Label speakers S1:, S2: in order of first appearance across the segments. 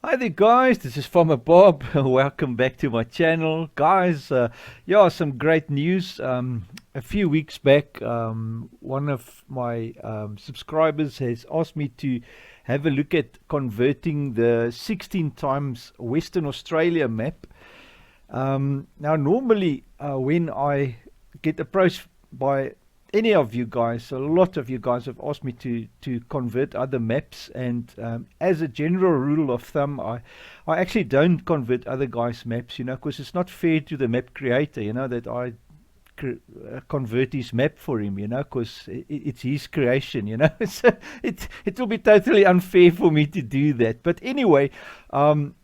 S1: Hi there guys, this is Farmer Bob. Welcome back to my channel. Guys, yeah, some great news. A few weeks back, one of my subscribers has asked me to have a look at converting the 16 times Western Australia map. Now, normally when I get approached by any of you guys, a lot of you guys have asked me to convert other maps, and as a general rule of thumb, I actually don't convert other guys' maps, because it's not fair to the map creator, that I convert his map for him, because it's his creation, so it will be totally unfair for me to do that. But anyway, um,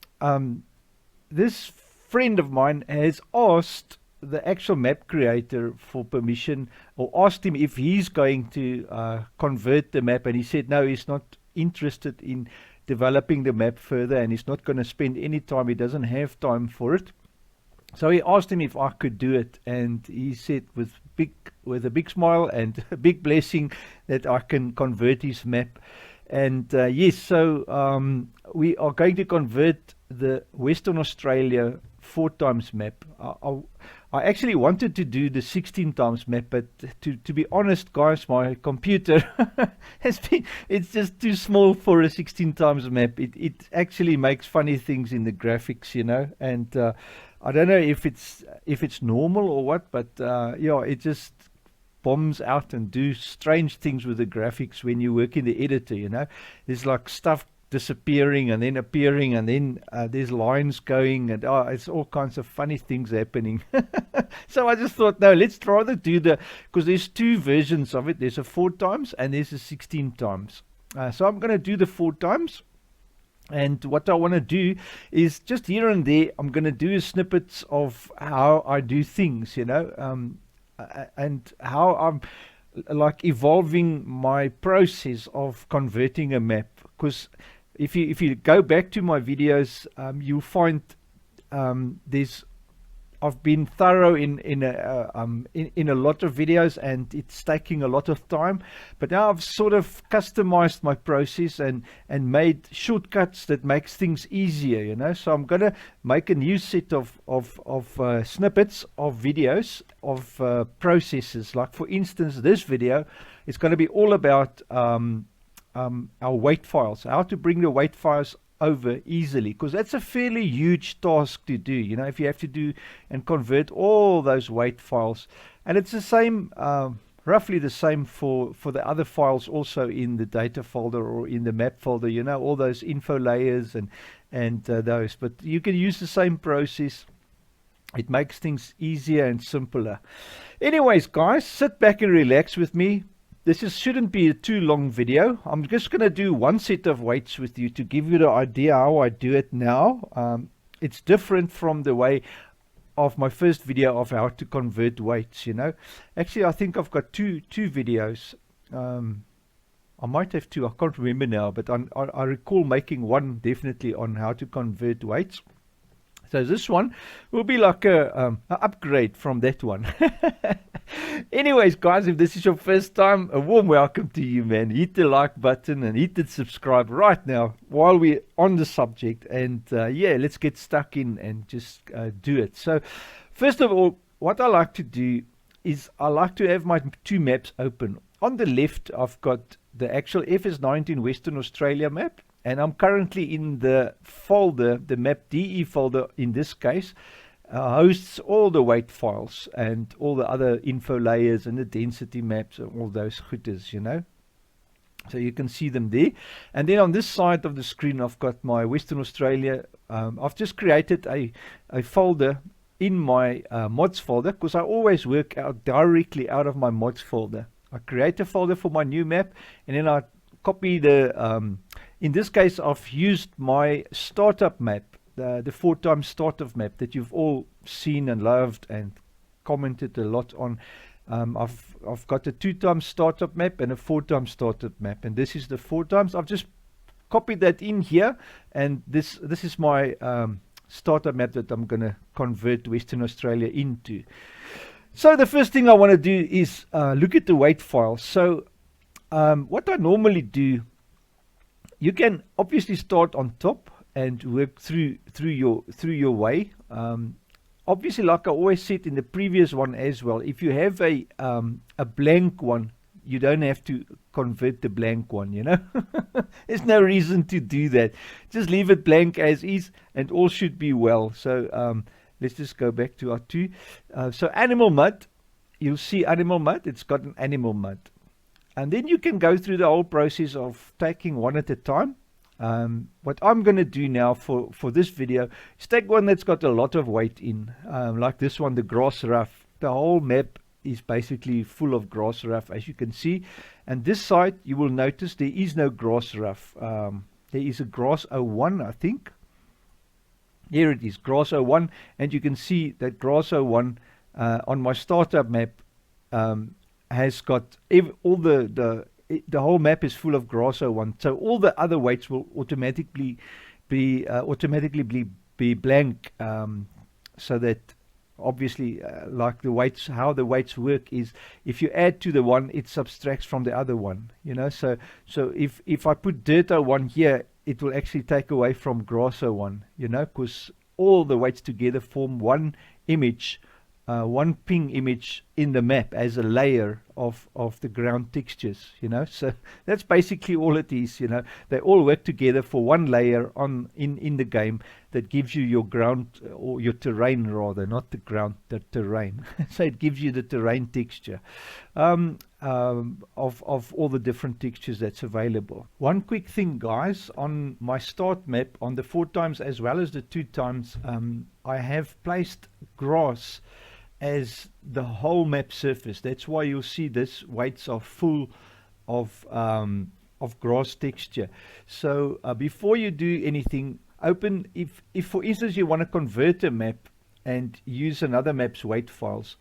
S1: this friend of mine has asked the actual map creator for permission, or asked him if he's going to convert the map, and he said no, he's not interested in developing the map further, and he's not going to spend any time. He doesn't have time for it. So he asked him if I could do it, and he said with a big smile and a big blessing that I can convert his map. And yes, so we are going to convert the Western Australia 4 times map. I actually wanted to do the 16 times map, but to be honest, guys, my computer it's just too small for a 16 times map. It actually makes funny things in the graphics, and I don't know if it's normal or what, but yeah, it just bombs out and do strange things with the graphics when you work in the editor. There's like stuff disappearing and then appearing, and then there's lines going, and it's all kinds of funny things happening. So I just thought, no, let's rather do because there's 2 versions of it. There's a 4 times and there's a 16 times. So I'm going to do the 4 times. And what I want to do is just here and there, I'm going to do snippets of how I do things, and how I'm like evolving my process of converting a map. Because if you go back to my videos, you'll find I've been thorough in a lot of videos, and it's taking a lot of time. But now I've sort of customized my process and made shortcuts that makes things easier. So I'm gonna make a new set of snippets of videos of processes. Like for instance, this video is going to be all about our weight files, how to bring the weight files over easily, because that's a fairly huge task to do, if you have to do and convert all those weight files. And it's the same, roughly the same for the other files also in the data folder or in the map folder, all those info layers and those. But you can use the same process. It makes things easier and simpler. Anyways, guys, sit back and relax with me. This shouldn't be a too long video. I'm just going to do one set of weights with you to give you the idea how I do it now. It's different from the way of my first video of how to convert weights, Actually, I think I've got two videos. I might have 2, I can't remember now, but I recall making one definitely on how to convert weights. So this one will be like a upgrade from that one. Anyways, guys, if this is your first time, a warm welcome to you, man. Hit the like button and hit the subscribe right now while we're on the subject. And yeah, let's get stuck in and just do it. So first of all, what I like to do is I like to have my 2 maps open. On the left, I've got the actual fs19 Western Australia map. And I'm currently in the folder, the map DE folder in this case, hosts all the weight files and all the other info layers and the density maps and all those gooders, So you can see them there. And then on this side of the screen, I've got my Western Australia. I've just created a folder in my mods folder, because I always work out directly out of my mods folder. I create a folder for my new map, and then I copy the in this case I've used my startup map, the 4 times startup map that you've all seen and loved and commented a lot on. I've got a 2 times startup map and a 4 times startup map, and this is the 4 times. I've just copied that in here, and this is my startup map that I'm going to convert Western Australia into. So the first thing I want to do is look at the weight file. So what I normally do, you can obviously start on top and work through your way. Obviously, like I always said in the previous one as well, if you have a blank one, you don't have to convert the blank one, you know. There's no reason to do that. Just leave it blank as is and all should be well. So let's just go back to our two. So animal mud, you'll see animal mud, it's got an animal mud. And then you can go through the whole process of taking one at a time. What I'm going to do now for this video is take one that's got a lot of weight in, like this one, the grass rough. The whole map is basically full of grass rough, as you can see. And this side, you will notice there is no grass rough. There is a grass 01, I think. Here it is, grass 01, and you can see that grass 01 on my startup map has got all the whole map is full of grass 01. So all the other weights will automatically be blank, so that obviously, like the weights, how the weights work is if you add to the one, it subtracts from the other one, you know. So if I put dirt 01 here, it will actually take away from grass 01, you know, because all the weights together form one image, one ping image in the map as a layer of the ground textures, you know. So that's basically all it is, you know. They all work together for one layer in the game that gives you your ground, or your terrain rather, not the ground, the terrain. So it gives you the terrain texture of all the different textures that's available. One quick thing, guys, on my start map, on the 4x as well as the 2x, I have placed grass as the whole map surface. That's why you'll see this weights are full of grass texture. So before you do anything, open, if for instance you want to convert a map and use another map's weight files,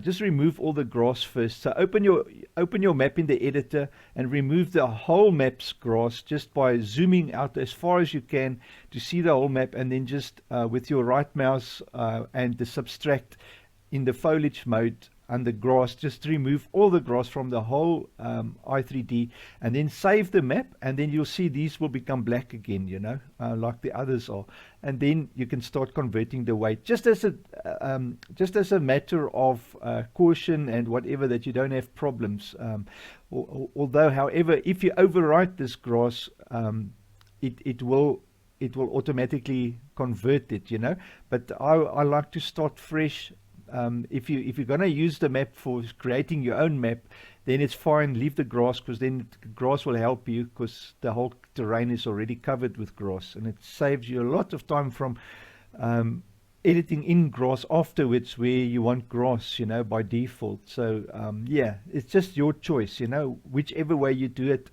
S1: just remove all the grass first. So open your map in the editor and remove the whole map's grass just by zooming out as far as you can to see the whole map, and then just with your right mouse and the subtract in the foliage mode and the grass, just remove all the grass from the whole i3D, and then save the map, and then you'll see these will become black again, you know, like the others are. And then you can start converting the weight, just as a matter of caution and whatever, that you don't have problems. Although, however, if you overwrite this grass, it will automatically convert it, you know. But I like to start fresh. If you're going to use the map for creating your own map, then it's fine, leave the grass, because then grass will help you, because the whole terrain is already covered with grass, and it saves you a lot of time from editing in grass afterwards where you want grass, you know, by default. So yeah, it's just your choice, you know, whichever way you do it.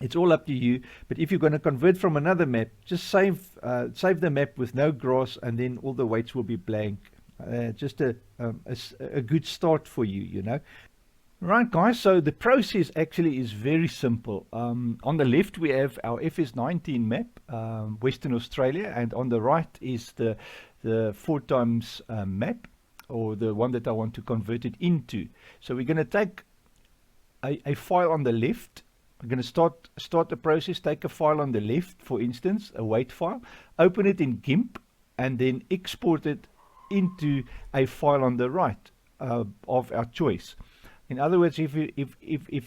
S1: It's all up to you. But if you're going to convert from another map, just save the map with no grass, and then all the weights will be blank. Just a good start for you, you know. Right, guys, so the process actually is very simple. On the left we have our fs19 map, Western Australia, and on the right is the 4x map, or the one that I want to convert it into. So we're going to take a file on the left. We're going to start the process, take a file on the left, for instance, a weight file, open it in GIMP, and then export it into a file on the right of our choice. In other words, if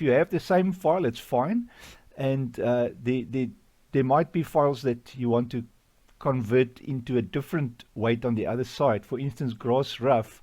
S1: you have the same file, it's fine, and there might be files that you want to convert into a different weight on the other side. For instance, grass rough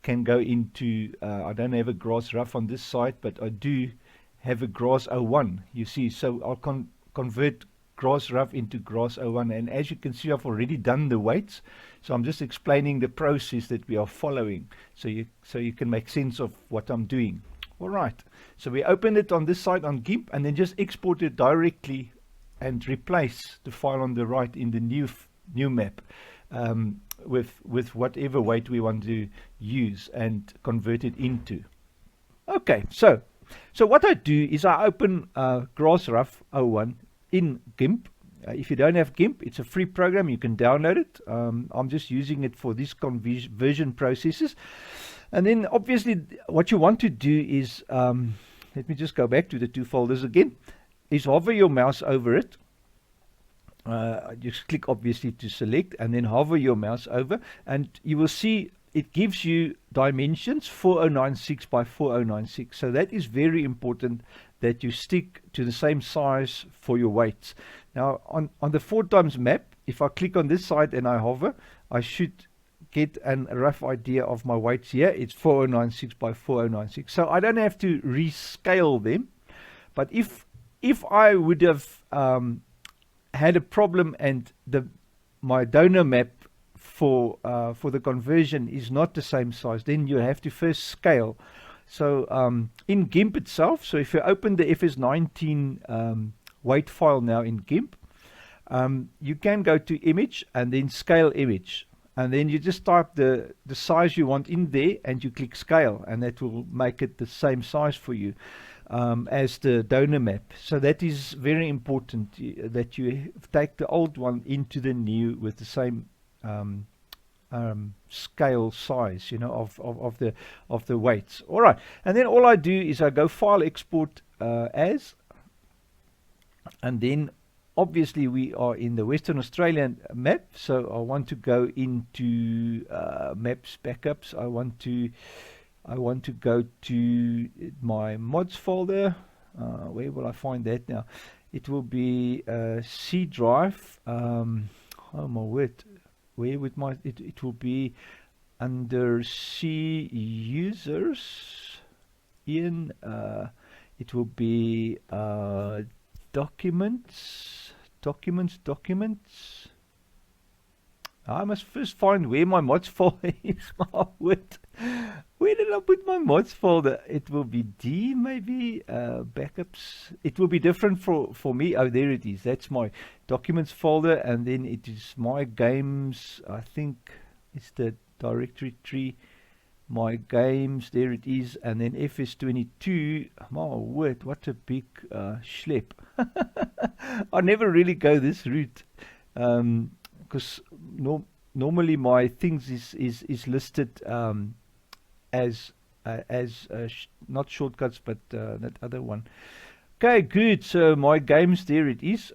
S1: can go into, I don't have a grass rough on this side, but I do have a grass 01, you see. So I'll convert grass rough into grass 01, and as you can see, I've already done the weights, so I'm just explaining the process that we are following, so you can make sense of what I'm doing. All right, so we open it on this side on GIMP, and then just export it directly and replace the file on the right in the new map with whatever weight we want to use and convert it into. Okay, so what I do is I open grass rough 01 in GIMP. If you don't have GIMP, it's a free program, you can download it. I'm just using it for these conversion processes. And then obviously what you want to do is, let me just go back to the two folders again, is hover your mouse over it. just click obviously to select, and then hover your mouse over, and you will see it gives you dimensions 4096 by 4096. So that is very important, that you stick to the same size for your weights. Now on the 4x map, if I click on this side and I hover, I should get a rough idea of my weights here. It's 4096 by 4096. So I don't have to rescale them. But if I would have had a problem and my donor map for the conversion is not the same size, then you have to first scale. So in GIMP itself, so if you open the fs19 weight file now in GIMP, you can go to image and then scale image, and then you just type the size you want in there and you click scale, and that will make it the same size for you as the donor map. So that is very important, that you take the old one into the new with the same scale size, you know, of the weights. All right, and then all I do is I go file, export as, and then obviously we are in the Western Australian map, so I want to go into maps backups. I want to go to my mods folder. Where will I find that now? It will be C drive. Oh my word! Where would my it will be under C users. In it will be documents. I must first find where my mods folder is. Where did I put my mods folder? It will be D maybe, backups. It will be different for me. Oh, there it is. That's my documents folder, and then it is my games. I think it's the directory tree. My games, there it is, and then fs22. My word, what a big schlep. I never really go this route, because normally my things is listed as not shortcuts, but that other one. Okay, good. So my games, there it is,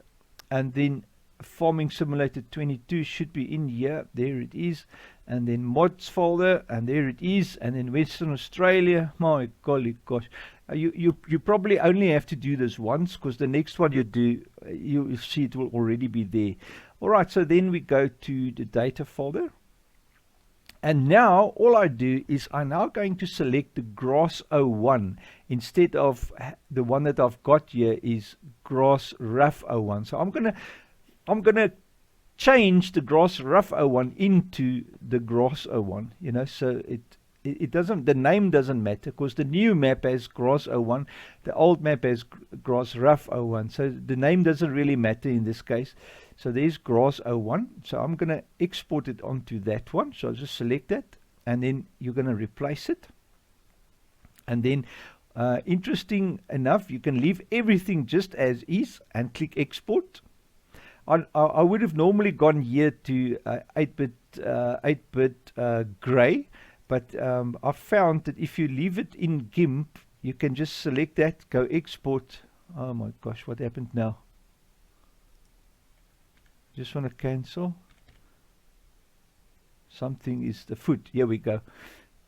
S1: and then Farming Simulator 22 should be in here. There it is, and then mods folder, and there it is, and then Western Australia. My golly gosh, you probably only have to do this once, because the next one you do, you see it will already be there. All right, so then we go to the data folder, and now all I do is I'm now going to select the grass 01 instead of the one that I've got here is grass rough 01. So I'm gonna change the grass rough 01 into the grass 01, you know, so it doesn't, the name doesn't matter, because the new map has grass 01, the old map has grass rough 01, so the name doesn't really matter in this case. So there's grass 01, so I'm gonna export it onto that one. So I'll just select that, and then you're gonna replace it, and then interesting enough, you can leave everything just as is and click export. I would have normally gone here to 8-bit gray, but I found that if you leave it in GIMP, you can just select that, go export. Oh my gosh, what happened now? Just want to cancel. Something is the foot. Here we go.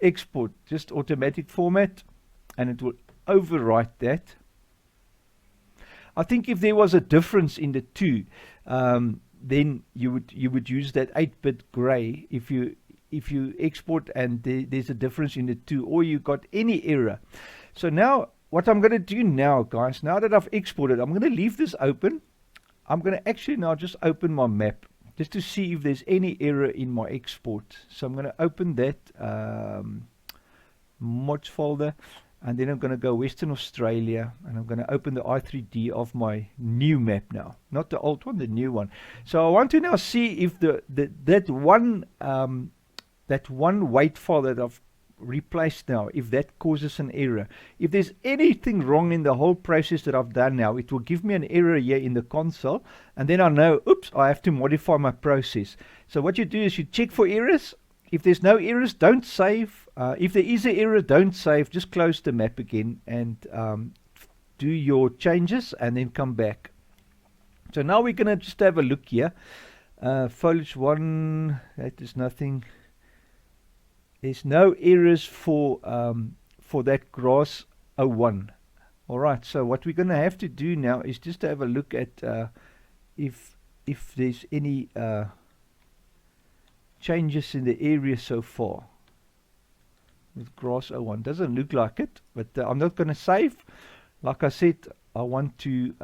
S1: Export, just automatic format, and it will overwrite that. I think if there was a difference in the two, then you would use that 8-bit gray if you export and there's a difference in the two, or you got any error. So now what I'm going to do now, guys, now that I've exported, I'm going to leave this open. I'm going to actually now just open my map just to see if there's any error in my export. So I'm going to open that mods folder, and then I'm going to go Western Australia, and I'm going to open the i3D of my new map now, not the old one, the new one. So I want to now see if that one weight file that I've replaced now, if that causes an error. If there's anything wrong in the whole process that I've done now, it will give me an error here in the console, and then I know, oops, I have to modify my process. So what you do is you check for errors. If there's no errors, don't save. If there is an error, don't save. Just close the map again and do your changes and then come back. So now we're going to just have a look here. Foliage 1, that is nothing. There's no errors for that grass 01. Alright, so what we're going to have to do now is just to have a look at if there's any changes in the area so far with grass 01. Doesn't look like it, but I'm not going to save. Like I said, I want to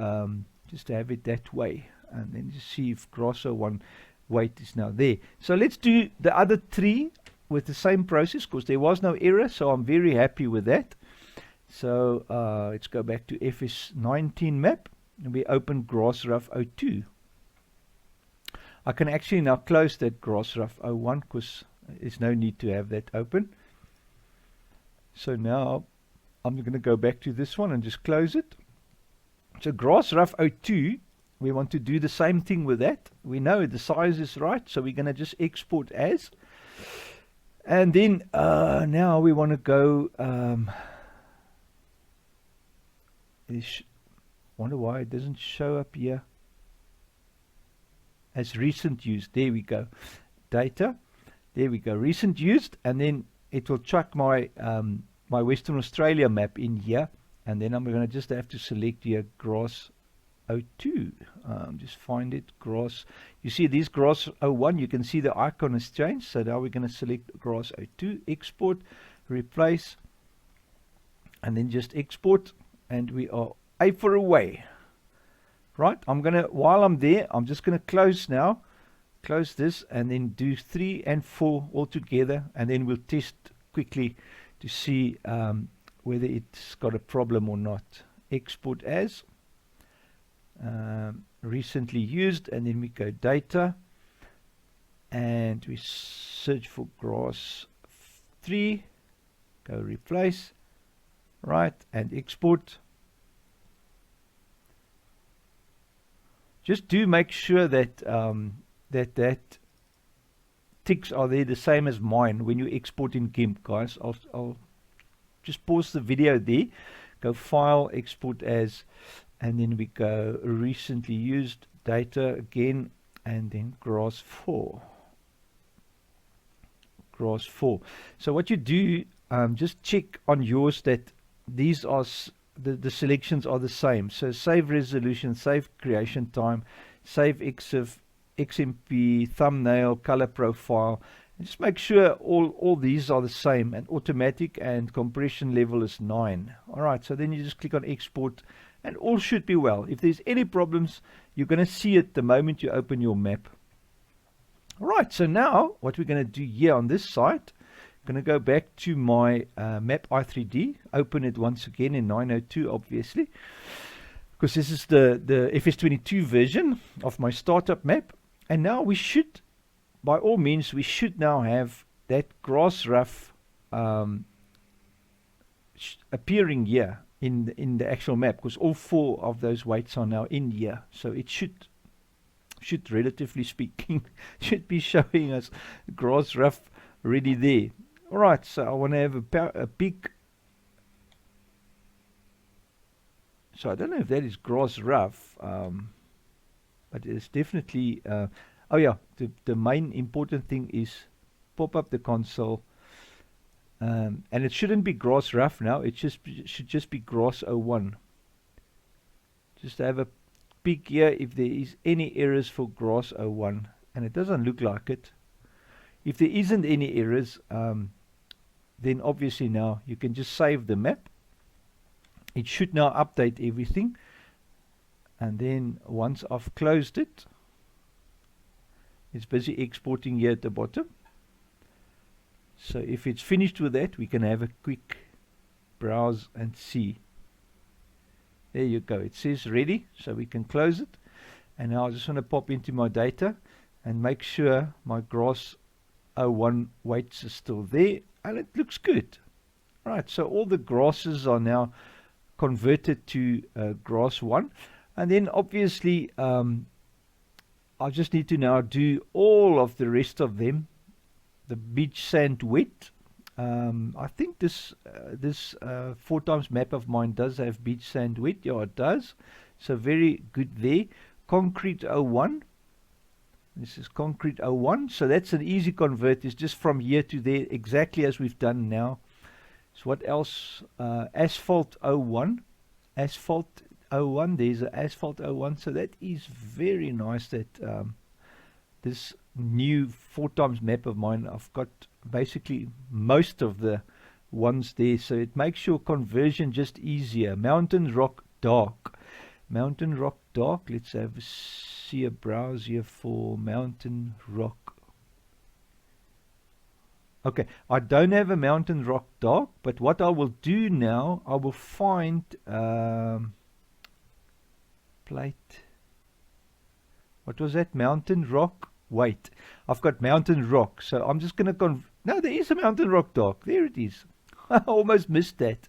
S1: just have it that way, and then just see if grass 01 weight is now there. So let's do the other 3 with the same process, because there was no error, so I'm very happy with that. So let's go back to fs19 map, and we open grass rough 02. I can actually now close that grass rough 01 because there's no need to have that open. So now I'm going to go back to this one and just close it. So grass rough 02, we want to do the same thing with that. We know the size is right, so we're going to just export as. And then now we want to go, wonder why it doesn't show up here as recent used. There we go. Data. There we go. Recent used, and then it will chuck my my Western Australia map in here, and then I'm going to just have to select here grass 02. Just find it, grass. You see these grass 01, you can see the icon has changed. So now we're going to select grass 02, export, replace, and then just export, and we are for away. Right, I'm gonna, while I'm there, I'm just gonna close now, close this, and then do 3 and 4 all together, and then we'll test quickly to see whether it's got a problem or not. Export as recently used, and then we go data, and we search for grass 3, go replace, right, and export. Just do make sure that that ticks are there the same as mine when you export in GIMP, guys. I'll just pause the video there, go file, export as, and then we go recently used data again, and then grass 4. Grass 4. So what you do, just check on yours that these are the selections are the same. So save resolution, save creation time, save EXIF, XMP, thumbnail, color profile, and just make sure all these are the same, and automatic and compression level is 9. Alright, so then you just click on export, and all should be well. If there's any problems, you're going to see it the moment you open your map. Alright, so now what we're going to do here on this site, I'm going to go back to my map i3D, open it once again in 902, obviously, because this is the fs22 version of my startup map. And now we should, by all means, we should now have that grass rough appearing here in the actual map, because all 4 of those weights are now in here. So it should relatively speaking, should be showing us grass rough already there. Alright, so I want to have a big, so I don't know if that is grass rough, but it's definitely, oh yeah, the main important thing is pop up the console, and it shouldn't be grass rough now, it should just be grass 01. Just to have a peek here if there is any errors for grass 01, and it doesn't look like it. If there isn't any errors, then obviously now you can just save the map. It should now update everything, and then once I've closed it, it's busy exporting here at the bottom. So if it's finished with that, we can have a quick browse and see. There you go, it says ready, so we can close it. And now I just want to pop into my data and make sure my grass 01 weights are still there, and it looks good. Right, so all the grasses are now converted to grass 1, and then obviously I just need to now do all of the rest of them. The beach sand wet, I think this 4x map of mine does have beach sand wet. Yeah, it does, so very good there. concrete 01. This is concrete 01. So that's an easy convert. It's just from here to there, exactly as we've done now. So what else? Asphalt 01. Asphalt 01. There's an asphalt 01. So that is very nice that this new 4x map of mine, I've got basically most of the ones there. So it makes your conversion just easier. Mountain rock dark. Mountain rock dark. Let's see a browse here for mountain rock. Okay, I don't have a mountain rock dark, but what I will do now, I will find plate. What was that? Mountain rock. Wait, I've got mountain rock, so I'm just going to no, there is a mountain rock dark. There it is. I almost missed that.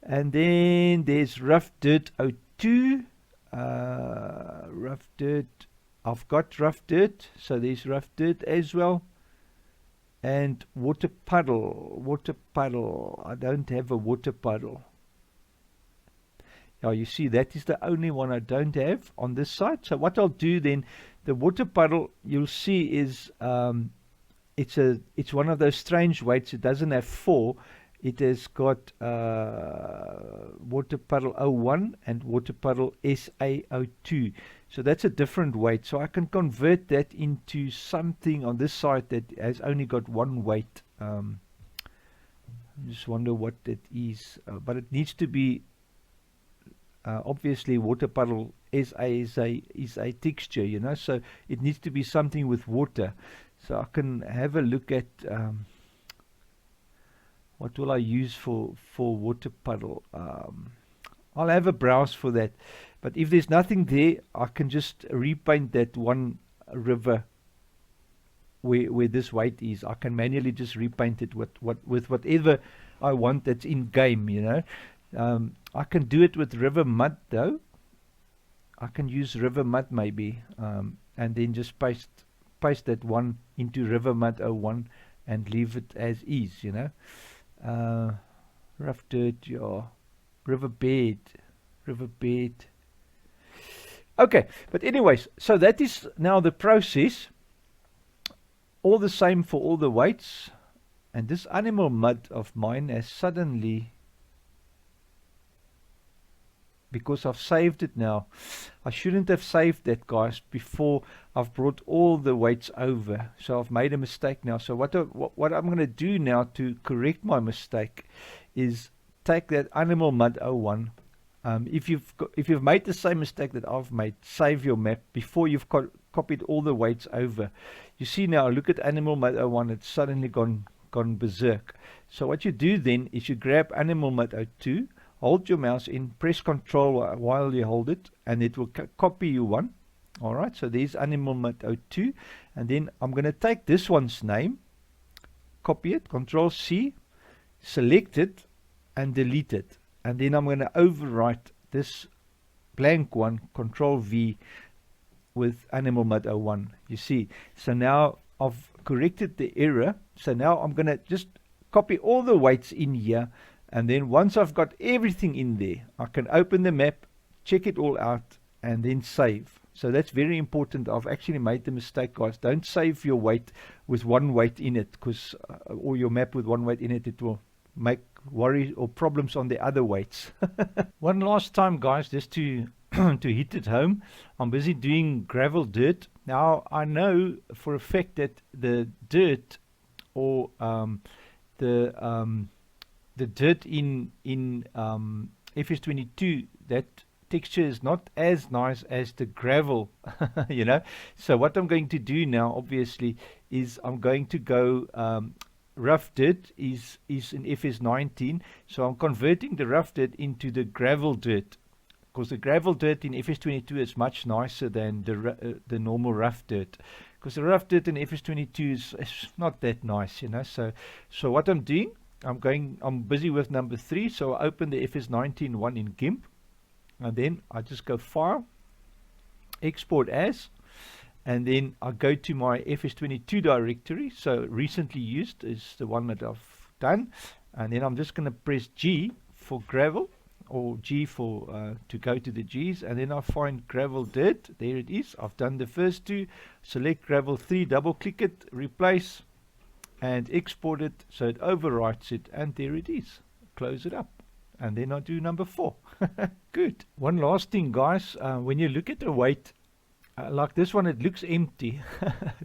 S1: And then there's rough dirt 02. Rough dirt. I've got rough dirt, so there's rough dirt as well. And water puddle. Water puddle. I don't have a water puddle. Now you see that is the only one I don't have on this side. So what I'll do then, the water puddle you'll see is it's one of those strange weights. It doesn't have 4. It has got water puddle 01 and water puddle SA02. So that's a different weight. So I can convert that into something on this side that has only got 1 weight. I just wonder what that is. But it needs to be, obviously water puddle SA is a texture, you know. So it needs to be something with water. So I can have a look at... what will I use for water puddle? I'll have a browse for that. But if there's nothing there, I can just repaint that one river where this weight is. I can manually just repaint it with whatever I want that's in game, you know. I can do it with river mud though. I can use river mud maybe, and then just paste that one into river mud 01 and leave it as is, you know. Rough dirt, yeah. Riverbed. Okay, but anyways, so that is now the process. All the same for all the weights. And this animal mud of mine has suddenly, because I've saved it now, I shouldn't have saved that, guys, before I've brought all the weights over. So I've made a mistake now. So what I'm going to do now to correct my mistake is take that animal mud 01. If you've made the same mistake that I've made, save your map before you've copied all the weights over. You see now, look at animal mud 01. It's suddenly gone berserk. So what you do then is you grab animal mud 02. Hold your mouse in, press Control while you hold it, and it will copy you one. Alright, so there's animal mud 02. And then I'm going to take this one's name, copy it, Control C, select it, and delete it. And then I'm going to overwrite this blank one, Control V, with animal mud 01. You see, so now I've corrected the error. So now I'm going to just copy all the weights in here. And then once I've got everything in there, I can open the map, check it all out, and then save. So that's very important. I've actually made the mistake, guys. Don't save your weight with 1 weight in it, because or your map with 1 weight in it, it will make worries or problems on the other weights. One last time, guys, just to to hit it home. I'm busy doing gravel dirt. Now I know for a fact that the dirt or the dirt in fs22, that texture is not as nice as the gravel, you know. So what I'm going to do now, obviously, is I'm going to go rough dirt is in fs19, so I'm converting the rough dirt into the gravel dirt, because the gravel dirt in fs22 is much nicer than the normal rough dirt, because the rough dirt in fs22 is not that nice, you know. So what I'm doing, I'm busy with number 3, so I open the fs19 one in GIMP, and then I just go File, Export As, and then I go to my fs22 directory. So recently used is the one that I've done, and then I'm just going to press G for gravel. or G for to go to the G's, and then I find gravel dirt. There it is. I've done the first two. Select gravel 3, double click it, replace, and export it so it overwrites it, and there it is. Close it up, and then I do number 4. Good. One last thing, guys. When you look at the weight, like this one, it looks empty,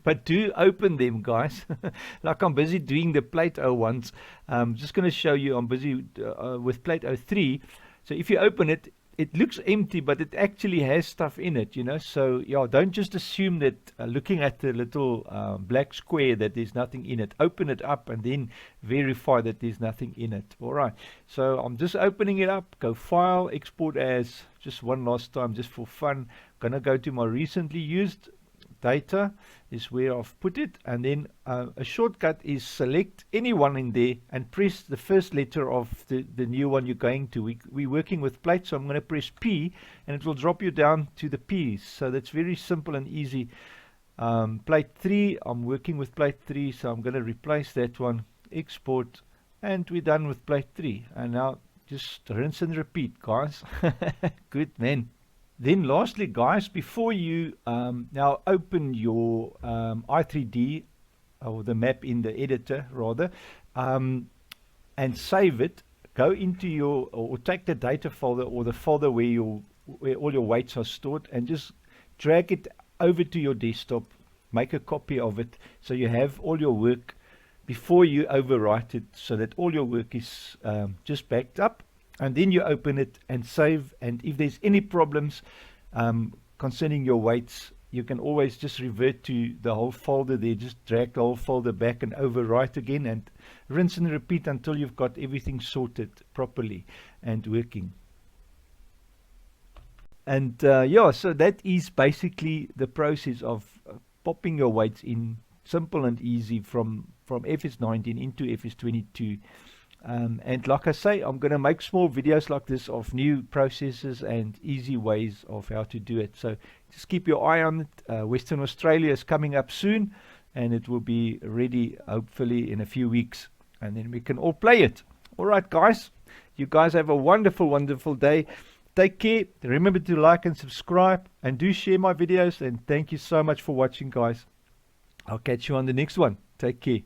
S1: but do open them, guys. Like I'm busy doing the plate 01s. I'm just going to show you I'm busy with plate 03. So if you open it, it looks empty, but it actually has stuff in it, you know. So yeah, don't just assume that looking at the little black square that there's nothing in it. Open it up and then verify that there's nothing in it. All right, so I'm just opening it up. Go File, Export As. Just one last time, just for fun. Gonna go to my recently used data, is where I've put it, and then a shortcut is select anyone in there and press the first letter of the new one you're going to. We're working with plates, so I'm going to press P, and it will drop you down to the P's. So that's very simple and easy. Plate 3, I'm working with plate 3, so I'm going to replace that one, export, and we're done with plate 3. And now just rinse and repeat, guys. Good man. Then lastly, guys, before you now open your i3D, or the map in the editor rather, and save it, go into your, or take the data folder or the folder where all your weights are stored, and just drag it over to your desktop. Make a copy of it so you have all your work before you overwrite it, so that all your work is just backed up. And then you open it and save, and if there's any problems concerning your weights, you can always just revert to the whole folder there. Just drag the whole folder back and overwrite again, and rinse and repeat until you've got everything sorted properly and working. And yeah, so that is basically the process of popping your weights in, simple and easy, from fs19 into fs22. And like I say, I'm going to make small videos like this of new processes and easy ways of how to do it. So just keep your eye on it. Western Australia is coming up soon, and it will be ready hopefully in a few weeks, and then we can all play it. All right, guys, you guys have a wonderful, wonderful day. Take care. Remember to like and subscribe, and do share my videos. And thank you so much for watching, guys. I'll catch you on the next one. Take care.